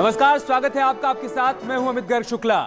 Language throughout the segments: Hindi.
नमस्कार, स्वागत है आपका। आपके साथ मैं हूं अमित गर्ग शुक्ला।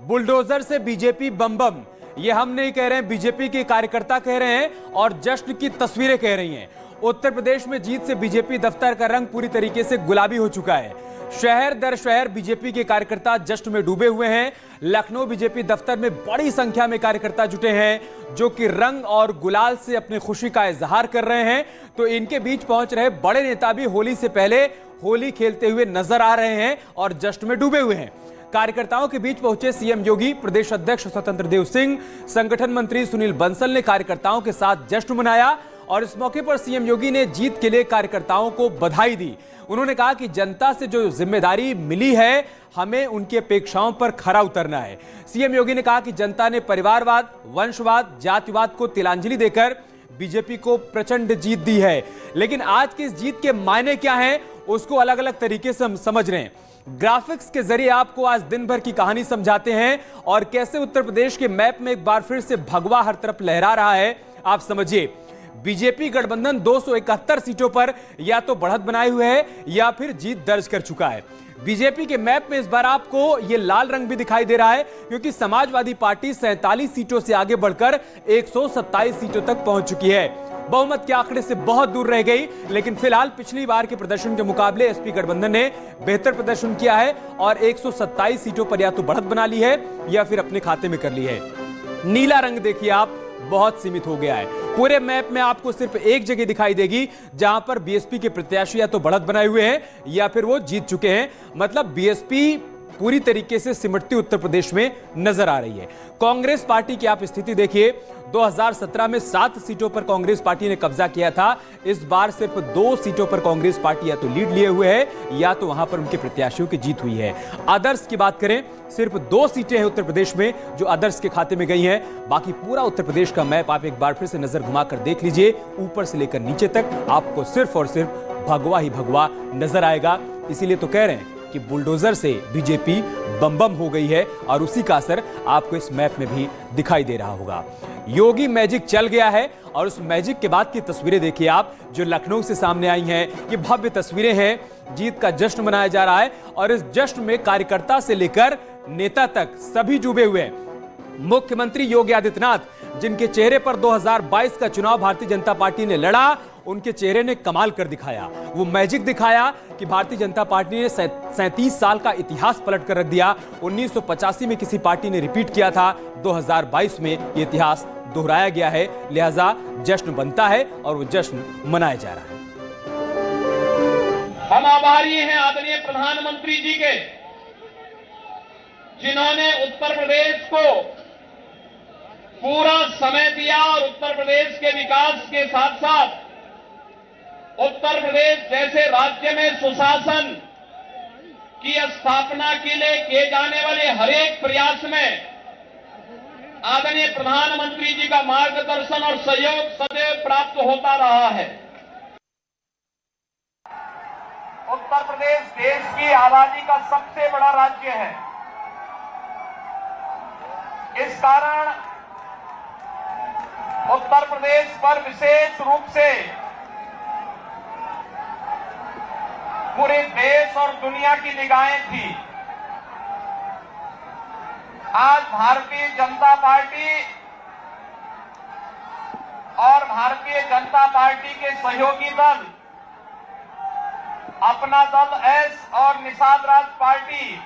बुलडोजर से बीजेपी बम बम, ये हम नहीं कह रहे हैं, बीजेपी के कार्यकर्ता कह रहे हैं और जश्न की तस्वीरें कह रही हैं। उत्तर प्रदेश में जीत से बीजेपी दफ्तर का रंग पूरी तरीके से गुलाबी हो चुका है। शहर दर शहर बीजेपी के कार्यकर्ता जश्न में डूबे हुए हैं। लखनऊ बीजेपी दफ्तर में बड़ी संख्या में कार्यकर्ता जुटे हैं जो कि रंग और गुलाल से अपनी खुशी का इजहार कर रहे हैं। तो इनके बीच पहुंच रहे बड़े नेता भी होली से पहले होली खेलते हुए नजर आ रहे हैं और जश्न में डूबे हुए हैं। कार्यकर्ताओं के बीच पहुंचे सीएम योगी, प्रदेश अध्यक्ष स्वतंत्र देव सिंह, संगठन मंत्री सुनील बंसल ने कार्यकर्ताओं के साथ जश्न मनाया और इस मौके पर सीएम योगी ने जीत के लिए कार्यकर्ताओं को बधाई दी। उन्होंने कहा कि जनता से जो जिम्मेदारी मिली है, हमें उनकी अपेक्षाओं पर खरा उतरना है। सीएम योगी ने कहा कि जनता ने परिवारवाद, वंशवाद, जातिवाद को तिलांजलि देकर बीजेपी को प्रचंड जीत दी है। लेकिन आज की इस जीत के मायने क्या हैं, उसको अलग अलग तरीके से हम समझ रहे हैं। ग्राफिक्स के जरिए आपको आज दिन भर की कहानी समझाते हैं और कैसे उत्तर प्रदेश के मैप में एक बार फिर से भगवा हर तरफ लहरा रहा है। आप समझिए, बीजेपी गठबंधन 271 सीटों पर या तो बढ़त बनाए हुए है या फिर जीत दर्ज कर चुका है। बीजेपी के मैप में इस बार आपको यह लाल रंग भी दिखाई दे रहा है क्योंकि समाजवादी पार्टी 47 सीटों से आगे बढ़कर 127 सीटों तक पहुंच चुकी है। बहुमत के आंकड़े से बहुत दूर रह गई, लेकिन फिलहाल पिछली बार के प्रदर्शन के मुकाबले एसपी गठबंधन ने बेहतर प्रदर्शन किया है और 127 सीटों पर या तो बढ़त बना ली है या फिर अपने खाते में कर ली है। नीला रंग देखिए आप, बहुत सीमित हो गया है। पूरे मैप में आपको सिर्फ एक जगह दिखाई देगी जहां पर बीएसपी के प्रत्याशी या तो बढ़त बनाए हुए हैं या फिर वो जीत चुके हैं। मतलब बीएसपी पूरी तरीके से सिमटती उत्तर प्रदेश में नजर आ रही है। कांग्रेस पार्टी की आप स्थिति देखिए, 2017 में 7 सीटों पर कांग्रेस पार्टी ने कब्जा किया था। इस बार सिर्फ 2 सीटों पर कांग्रेस पार्टी या तो लीड लिए हुए है या तो वहां पर उनके प्रत्याशियों की जीत हुई है। अदर्स की बात करें, सिर्फ 2 सीटें हैं उत्तर प्रदेश में जो अदर्स के खाते में गई हैं। बाकी पूरा उत्तर प्रदेश का मैप आप एक बार फिर से नजर घुमाकर देख लीजिए, ऊपर से लेकर नीचे तक आपको सिर्फ और सिर्फ भगवा ही भगवा नजर आएगा। इसीलिए तो कह रहे हैं कि बुलडोजर से बीजेपी बम बम हो गई है और उसी का असर आपको इस मैप में भी दिखाई दे रहा होगा। योगी मैजिक चल गया है और उस मैजिक के बाद की तस्वीरें देखिए आप, जो लखनऊ से सामने आई हैं। ये भव्य तस्वीरें हैं, जीत का जश्न मनाया जा रहा है और इस जश्न में कार्यकर्ता से लेकर नेता तक सभी डूबे हुए हैं। मुख्यमंत्री योगी आदित्यनाथ, जिनके चेहरे पर 2022 का चुनाव भारतीय जनता पार्टी ने लड़ा, उनके चेहरे ने कमाल कर दिखाया। वो मैजिक दिखाया कि भारतीय जनता पार्टी ने 37 साल का इतिहास पलट कर रख दिया। 1985 में किसी पार्टी ने रिपीट किया था, 2022 में यह इतिहास दोहराया गया है। लिहाजा जश्न बनता है और वो जश्न मनाया जा रहा है। हम आभारी हैं आदरणीय प्रधानमंत्री जी के, जिन्होंने उत्तर प्रदेश को पूरा समय दिया और उत्तर प्रदेश के विकास के साथ साथ उत्तर प्रदेश जैसे राज्य में सुशासन की स्थापना के लिए किए जाने वाले हर एक प्रयास में आदरणीय प्रधानमंत्री जी का मार्गदर्शन और सहयोग सदैव प्राप्त होता रहा है। उत्तर प्रदेश देश की आबादी का सबसे बड़ा राज्य है। इस कारण उत्तर प्रदेश पर विशेष रूप से पूरे देश और दुनिया की निगाहें थी। आज भारतीय जनता पार्टी और भारतीय जनता पार्टी के सहयोगी दल, अपना दल एस और निषाद राज पार्टी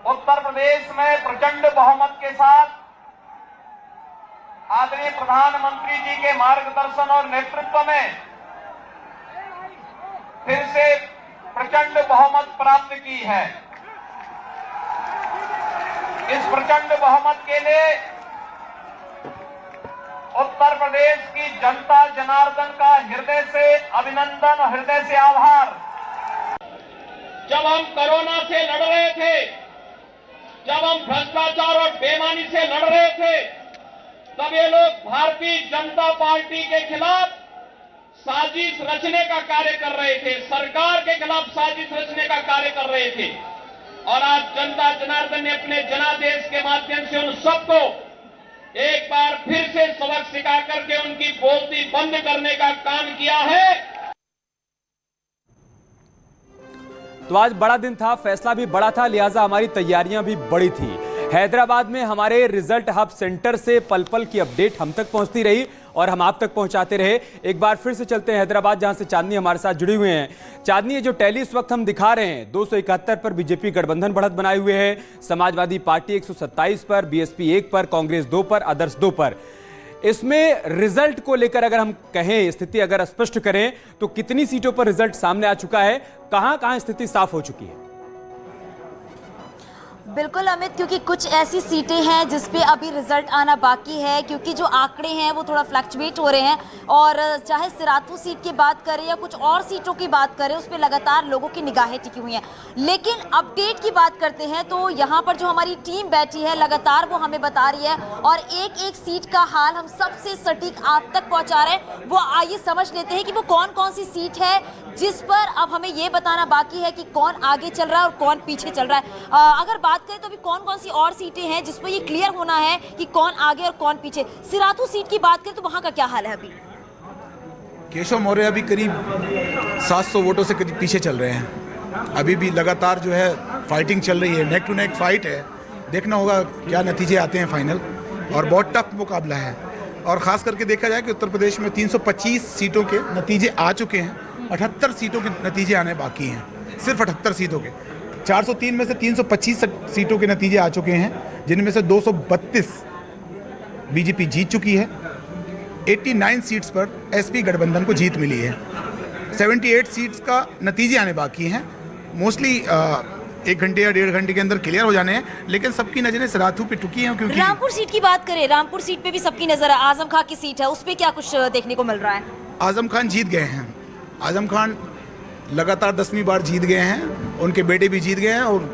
उत्तर प्रदेश में प्रचंड बहुमत के साथ आदरणीय प्रधानमंत्री जी के मार्गदर्शन और नेतृत्व में फिर से प्रचंड बहुमत प्राप्त की है। इस प्रचंड बहुमत के लिए उत्तर प्रदेश की जनता जनार्दन का हृदय से अभिनंदन, हृदय से आभार। जब हम कोरोना से लड़ रहे थे, जब हम भ्रष्टाचार और बेईमानी से लड़ रहे थे, तब ये लोग भारतीय जनता पार्टी के खिलाफ साजिश रचने का कार्य कर रहे थे, सरकार के खिलाफ साजिश रचने का कार्य कर रहे थे। और आज जनता जनार्दन ने अपने जनादेश के माध्यम से उन सबको एक बार फिर से सबक सिखा करके उनकी बोलती बंद करने का काम किया है। तो आज बड़ा दिन था, फैसला भी बड़ा था, लिहाजा हमारी तैयारियां भी बड़ी थी। हैदराबाद में हमारे रिजल्ट हब सेंटर से पल पल की अपडेट हम तक पहुंचती रही और हम आप तक पहुंचाते रहे। एक बार फिर से चलते हैं हैदराबाद, जहां से चांदनी हमारे साथ जुड़ी हुए हैं। चांदनी, ये जो टैली इस वक्त हम दिखा रहे हैं, 271 पर बीजेपी गठबंधन बढ़त बनाए हुए है, समाजवादी पार्टी 127 पर, बीएसपी 1 पर, कांग्रेस 2 पर, अदर्स 2 पर। इसमें रिजल्ट को लेकर अगर हम कहें, स्थिति अगर स्पष्ट करें, तो कितनी सीटों पर रिजल्ट सामने आ चुका है, कहां-कहां स्थिति साफ हो चुकी है? बिल्कुल अमित, क्योंकि कुछ ऐसी सीटें हैं जिस पे अभी रिजल्ट आना बाकी है, क्योंकि जो आंकड़े हैं वो थोड़ा फ्लक्चुएट हो रहे हैं। और चाहे सिराथू सीट की बात करें या कुछ और सीटों की बात करें, उस पे लगातार लोगों की निगाहें टिकी हुई हैं। लेकिन अपडेट की बात करते हैं तो यहाँ पर जो हमारी टीम बैठी है लगातार वो हमें बता रही है, और एक एक सीट का हाल हम सबसे सटीक आप तक पहुँचा रहे हैं। वो आइए समझ लेते हैं कि वो कौन कौन सी सीट है जिस पर अब हमें ये बताना बाकी है कि कौन आगे चल रहा है और कौन पीछे चल रहा है। अगर बात करें तो अभी कौन कौन सी और सीटें हैं जिस पर ये क्लियर होना है कि कौन आगे और कौन पीछे। सिराथू सीट की बात करें तो वहां का क्या हाल है? अभी केशव मौर्य अभी करीब 700 वोटों से करीब पीछे चल रहे हैं। अभी भी लगातार जो है फाइटिंग चल रही है, नेक टू नेक फाइट है। देखना होगा क्या नतीजे आते हैं फाइनल, और बहुत टफ मुकाबला है। और ख़ास करके देखा जाए कि उत्तर प्रदेश में 325 सीटों के नतीजे आ चुके हैं, 78 सीटों के नतीजे आने बाकी हैं, सिर्फ 78 सीटों के। 403 में से 325 सीटों के नतीजे आ चुके हैं, जिनमें से 232 बीजेपी जीत चुकी है। 89 सीट्स पर एसपी गठबंधन को जीत मिली है। 78 सीट्स का नतीजे आने बाकी हैं। मोस्टली 1 घंटे या 1.5 घंटे के अंदर क्लियर हो जाने हैं, लेकिन सबकी नजरें सिराथू पे टुकी हैं। क्योंकि रामपुर सीट की बात करें, रामपुर सीट पे भी सबकी नजर है। आजम खान की सीट है, उस पर क्या कुछ देखने को मिल रहा है? आजम खान जीत गए हैं। आजम खान लगातार 10वीं बार जीत गए हैं, उनके बेटे भी जीत गए हैं। और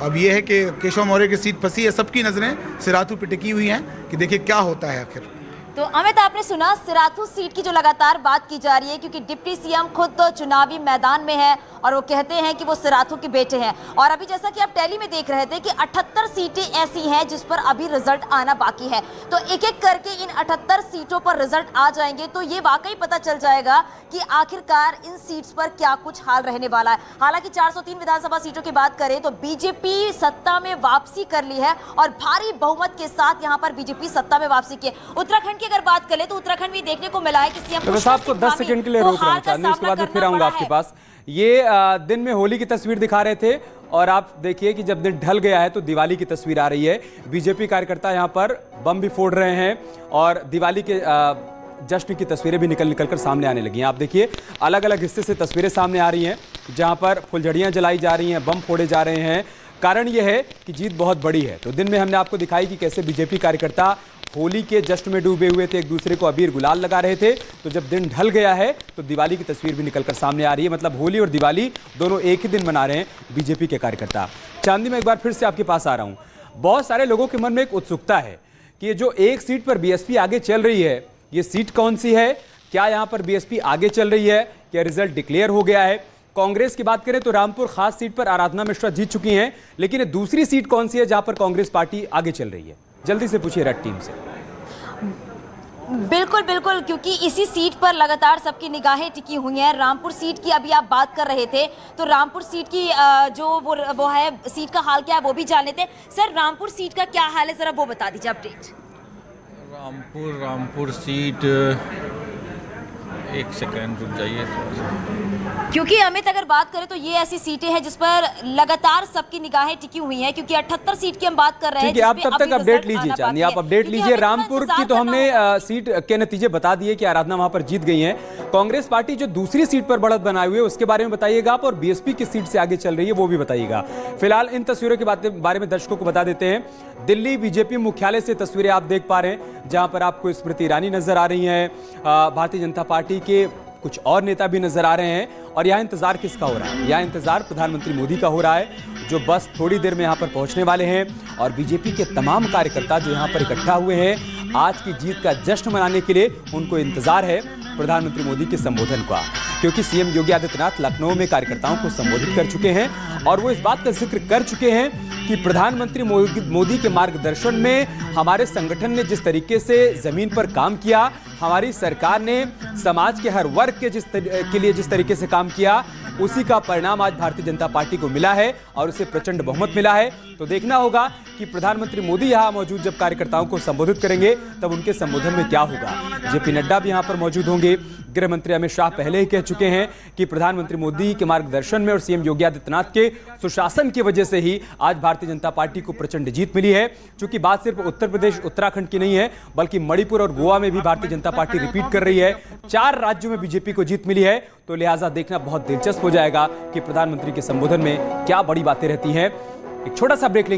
अब यह है कि केशव मौर्य की सीट फंसी है। सबकी नज़रें सिराथू पे टिकी हुई हैं कि देखिए क्या होता है आखिर। तो अमित, आपने सुना सिराथू सीट की जो लगातार बात की जा रही है, क्योंकि डिप्टी सीएम खुद तो चुनावी मैदान में है और वो कहते हैं कि वो सिराथू के बेटे हैं। और अभी जैसा कि आप टैली में देख रहे थे कि 78 सीटें ऐसी हैं जिस पर अभी रिजल्ट आना बाकी है। तो एक एक करके इन 78 सीटों पर रिजल्ट आ जाएंगे तो ये वाकई पता चल जाएगा कि आखिरकार इन सीट्स पर क्या कुछ हाल रहने वाला है। हालांकि 403 विधानसभा सीटों की बात करें तो बीजेपी सत्ता में वापसी कर ली है और भारी बहुमत के साथ यहाँ पर बीजेपी सत्ता में वापसी की। उत्तराखंड की अगर बात करें तो उत्तराखंड भी देखने को मिला है कि सीएम आपको 10 सेकंड के लिए रोक रहा हूं चांदनी, उसके बाद फिर आऊंगा आपके पास। ये दिन में होली की तस्वीर दिखा रहे थे और आप देखिए कि जब दिन ढल गया है तो दिवाली की तस्वीर आ रही है। बीजेपी कार्यकर्ता यहां पर बम भी फोड़ रहे हैं और दिवाली के जश्न की तस्वीरें भी निकल कर सामने आने लगी हैं। आप देखिए अलग अलग हिस्से से तस्वीरें सामने आ रही हैं जहां पर फुलझड़ियां जलाई जा रही हैं, बम फोड़े जा रहे हैं। कारण यह है कि जीत बहुत बड़ी है। तो दिन में हमने आपको दिखाई कि कैसे बीजेपी कार्यकर्ता होली के जश्न में डूबे हुए थे, एक दूसरे को अबीर गुलाल लगा रहे थे। तो जब दिन ढल गया है तो दिवाली की तस्वीर भी निकलकर सामने आ रही है। मतलब होली और दिवाली दोनों एक ही दिन मना रहे हैं बीजेपी के कार्यकर्ता। चांदी, मैं एक बार फिर से आपके पास आ रहा हूं। बहुत सारे लोगों के मन में एक उत्सुकता है कि ये जो एक सीट पर बीएसपी आगे चल रही है, ये सीट कौन सी है? क्या यहां पर बीएसपी आगे चल रही है? क्या रिजल्ट डिक्लेयर हो गया है? कांग्रेस की बात करें तो रामपुर खास सीट पर आराधना मिश्रा जीत चुकी हैं, लेकिन दूसरी सीट कौन सी है जहां पर कांग्रेस पार्टी आगे चल रही है? जल्दी से पूछिए रेड टीम से। बिल्कुल बिल्कुल, क्योंकि इसी सीट पर लगातार सबकी निगाहें टिकी हुई हैं। रामपुर सीट की अभी आप बात कर रहे थे तो रामपुर सीट की जो वो है सीट का हाल क्या है वो भी जान लेते हैं। सर, रामपुर सीट का क्या हाल है, जरा वो बता दीजिए अपडेट। रामपुर सीट, एक सेकंड रुक जाइए, क्योंकि अमित अगर बात करें तो ये ऐसी सीटें हैं जिस पर लगातार सबकी निगाहें टिकी हुई हैं, क्योंकि 78 सीट की हम बात कर रहे हैं। आप तब तक अपडेट लीजिए चांदी, आप अपडेट लीजिए। रामपुर की तो हमने सीट के नतीजे बता दिए कि आराधना वहां पर जीत गई हैं। कांग्रेस पार्टी जो दूसरी सीट पर बढ़त बनाए हुए उसके बारे में बताइएगा आप, और बीएसपी की सीट से आगे चल रही है वो भी बताइएगा। फिलहाल इन तस्वीरों के बारे में दर्शकों को बता देते हैं। दिल्ली बीजेपी मुख्यालय से तस्वीरें आप देख पा रहे हैं जहां पर आपको स्मृति ईरानी नजर आ रही हैं, भारतीय जनता पार्टी के कुछ और नेता भी नजर आ रहे हैं। और यहाँ इंतजार किसका हो रहा है? यहाँ इंतजार प्रधानमंत्री मोदी का हो रहा है, जो बस थोड़ी देर में यहाँ पर पहुंचने वाले हैं। और बीजेपी के तमाम कार्यकर्ता जो यहाँ पर इकट्ठा हुए हैं आज की जीत का जश्न मनाने के लिए, उनको इंतजार है प्रधानमंत्री मोदी के संबोधन का, क्योंकि सीएम योगी आदित्यनाथ लखनऊ में कार्यकर्ताओं को संबोधित कर चुके हैं और वो इस बात का जिक्र कर चुके हैं कि प्रधानमंत्री मोदी के मार्गदर्शन में हमारे संगठन ने जिस तरीके से जमीन पर काम किया, हमारी सरकार ने समाज के हर वर्ग के लिए जिस तरीके से काम किया, उसी का परिणाम आज भारतीय जनता पार्टी को मिला है और उसे प्रचंड बहुमत मिला है। तो देखना होगा कि प्रधानमंत्री मोदी यहां मौजूद जब कार्यकर्ताओं को संबोधित करेंगे तब उनके संबोधन में क्या होगा। जेपी नड्डा भी यहां पर मौजूद होंगे। गृह मंत्री अमित शाह पहले ही कह चुके हैं कि प्रधानमंत्री मोदी के मार्गदर्शन में और सीएम योगी आदित्यनाथ के सुशासन की वजह से ही आज भारतीय जनता पार्टी को प्रचंड जीत मिली है। क्योंकि बात सिर्फ उत्तर प्रदेश उत्तराखंड की नहीं है, बल्कि मणिपुर और गोवा में भी भारतीय जनता पार्टी रिपीट कर रही है। 4 राज्यों में बीजेपी को जीत मिली है। तो लिहाजा देखना बहुत दिलचस्प हो जाएगा कि प्रधानमंत्री के संबोधन में क्या बड़ी बातें रहती हैं। एक छोटा सा ब्रेक लेंगे।